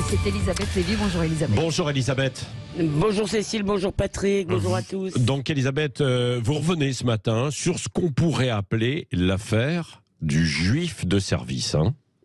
c'est Elisabeth Lévy. Bonjour Elisabeth. Bonjour Elisabeth. Bonjour Cécile, bonjour Patrick, bonjour à tous. Donc Elisabeth, vous revenez ce matin sur ce qu'on pourrait appeler l'affaire du juif de service.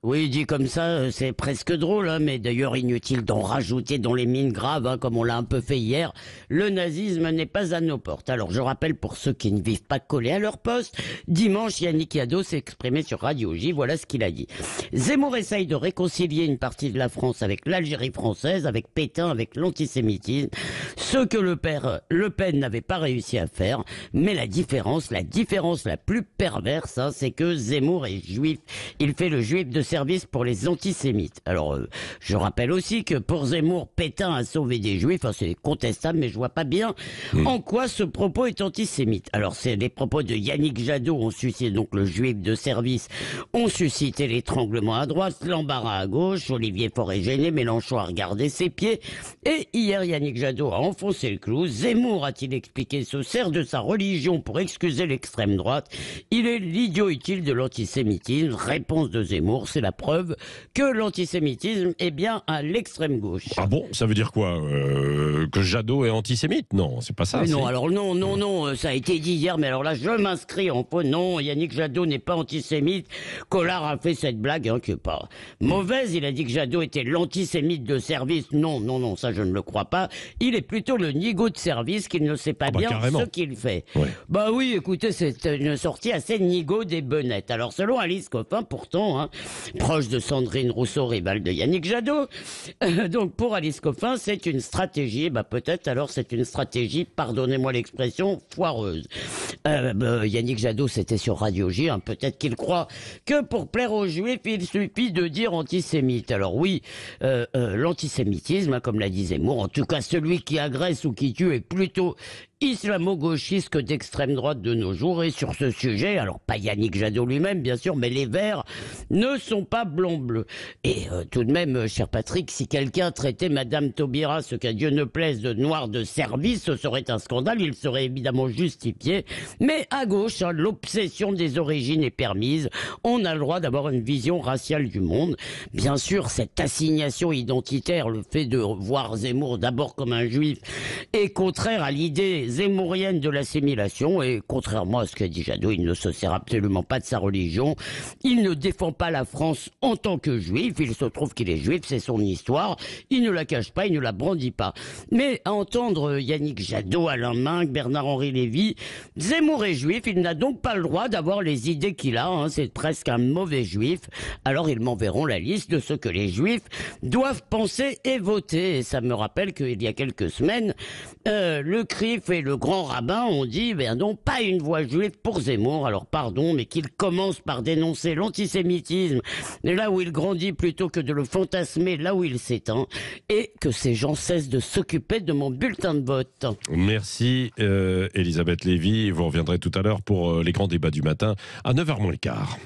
Oui, dit comme ça, c'est presque drôle, mais d'ailleurs inutile d'en rajouter dans les mines graves, comme on l'a un peu fait hier. Le nazisme n'est pas à nos portes. Alors je rappelle pour ceux qui ne vivent pas collés à leur poste, dimanche Yannick Jadot s'est exprimé sur Radio J, voilà ce qu'il a dit. Zemmour essaye de réconcilier une partie de la France avec l'Algérie française, avec Pétain, avec l'antisémitisme, ce que Le Pen n'avait pas réussi à faire, mais la différence la plus perverse, c'est que Zemmour est juif. Il fait le juif de service pour les antisémites. Alors, je rappelle aussi que pour Zemmour, Pétain a sauvé des juifs. C'est contestable, mais je vois pas bien en quoi ce propos est antisémite. Alors, c'est les propos de Yannick Jadot ont suscité donc le juif de service, ont suscité l'étranglement à droite, l'embarras à gauche, Olivier Faure est gêné, Mélenchon a regardé ses pieds. Et hier, Yannick Jadot a enfoncé le clou. Zemmour, a-t-il expliqué, se sert de sa religion pour excuser l'extrême droite. Il est l'idiot utile de l'antisémitisme. Réponse de Zemmour, c'est la preuve que l'antisémitisme est bien à l'extrême gauche. Ah bon, ça veut dire quoi que Jadot est antisémite? Non, c'est pas ça. Non, alors non, ça a été dit hier, mais alors là, je m'inscris en faux. Non, Yannick Jadot n'est pas antisémite. Collard a fait cette blague, qui est pas mauvaise. Il a dit que Jadot était l'antisémite de service. Non, ça je ne le crois pas. Il est plutôt le nigaud de service qu'il ne sait pas bien carrément. ce qu'il fait. Ouais. Bah oui, écoutez, c'est une sortie assez nigaud des bennettes. Alors selon Alice Coffin, pourtant, proche de Sandrine Rousseau, rivale de Yannick Jadot. Donc pour Alice Coffin, c'est une stratégie, peut-être alors c'est une stratégie, pardonnez-moi l'expression, foireuse. Yannick Jadot, c'était sur Radio J, peut-être qu'il croit que pour plaire aux juifs, il suffit de dire antisémite. Alors oui, l'antisémitisme, comme l'a dit Zemmour, en tout cas celui qui agresse ou qui tue est plutôt islamo-gauchiste que d'extrême droite de nos jours. Et sur ce sujet, alors pas Yannick Jadot lui-même bien sûr, mais les Verts ne sont pas blancs-bleus. Et tout de même, cher Patrick, si quelqu'un traitait Madame Taubira, ce qu'à Dieu ne plaise, de noir de service, ce serait un scandale, il serait évidemment justifié. Mais à gauche, l'obsession des origines est permise. On a le droit d'avoir une vision raciale du monde. Bien sûr, cette assignation identitaire, le fait de voir Zemmour d'abord comme un juif, est contraire à l'idée zemmourienne de l'assimilation. Et contrairement à ce qu'a dit Jadot, il ne se sert absolument pas de sa religion. Il ne défend pas la France en tant que juif. Il se trouve qu'il est juif, c'est son histoire. Il ne la cache pas, il ne la brandit pas. Mais à entendre Yannick Jadot, Alain Minc, Bernard-Henri Lévy, Zemmour est juif, il n'a donc pas le droit d'avoir les idées qu'il a. C'est presque un mauvais juif. Alors ils m'enverront la liste de ce que les juifs doivent penser et voter. Et ça me rappelle qu'il y a quelques semaines, le CRIF et le grand rabbin ont dit, non, pas une voix juive pour Zemmour. Alors pardon, mais qu'il commence par dénoncer l'antisémitisme là où il grandit plutôt que de le fantasmer là où il s'éteint, et que ces gens cessent de s'occuper de mon bulletin de vote. Merci Elisabeth Lévy. Vous reviendrez tout à l'heure pour les grands débats du matin à 9h moins le quart.